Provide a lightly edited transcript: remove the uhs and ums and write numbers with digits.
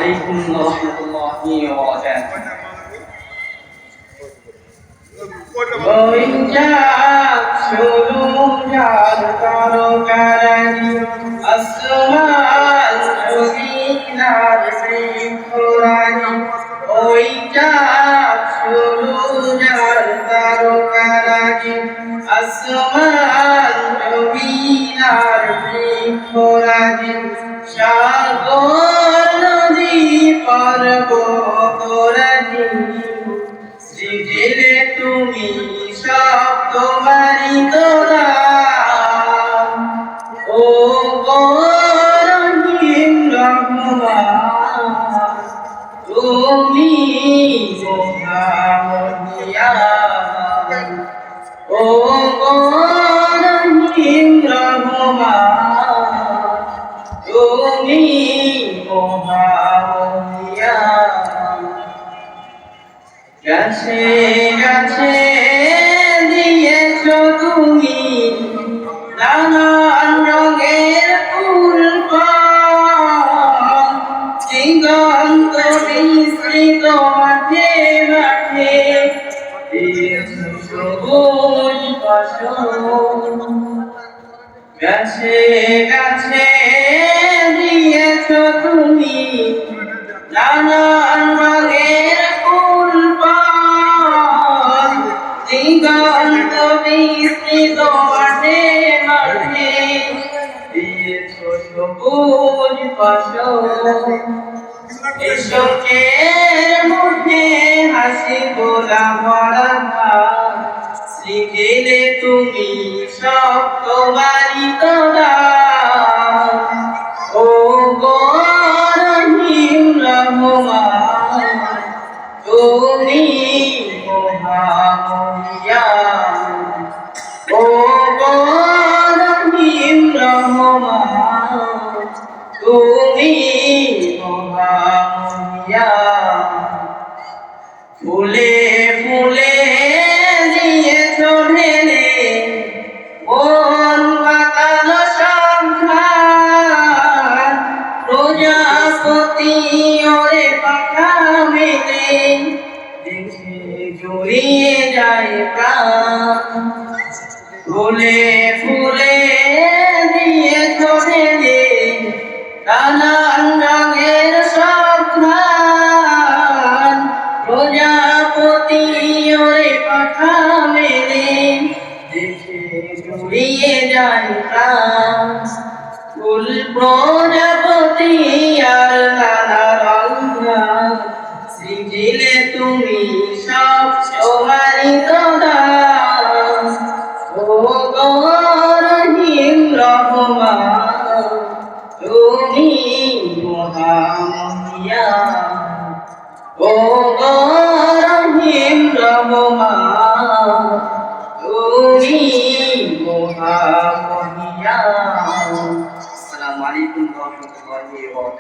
عليكم ورحمة الله وبركاته. বৈশাখ শুরু যার তারকারাজি আসমান জমিনার শৃঙ্খলাজি বৈশাখ শুরু যার তারকারাজি আসমান জমিনার শৃঙ্খলাজি সাগর নদী পর্বতরাজি সৃজিলে তুমি সব তোমারি তোরা ও রহিম রহমান তুমি মহামহিয়ান ও রহিম রহমান তুমি মহামহিয়ান গাছে গাছে দিয়েছ তুমি নানান রঙের ফুল ফল দিগন্ত বিস্তৃত মাঠে মাঠে দিয়েছ সবুজ ফসল গাছে গাছে দিয়েছ তুমি নানান রঙের ফুল ফল দিগন্ত বিস্তৃত মাঠে মাঠে দিয়েছ সবুজ ফসল এসকের মুখে হাসি গোলা ভরা ভাত সৃজিলে তুমি সব তোমারি তোরা ও রহিম রহমান তুমি মহামহিয়ান ও রহিম রহমান তুমি মহামহিয়ান ফুলে ফুলে দিয়েছ ঢেলে মন মাতানো সংখ্যান প্রজাপতি ওরে পাখা মেলে দেখে জড়িয়ে যায় প্রাণ ফুলে ফুলে দিয়েছ ঢেলে নানান রঙের সঘ্রাণ প্রজাপতি ওরে পাখা মেলে দেখে জড়িয়ে যায় প্রাণ ফুল প্রজাপতি আর নানা রঙা সৃজিলে তুমি সব তোমারি তোরা ও রহিম রহমান তুমি মহামহিয়ান ও রহিম রহমান তুমি মহামহিয়ান। আসসালামু আলাইকুম ওয়া রাহমাতুল্লাহি ওয়া বারাকাতুহু।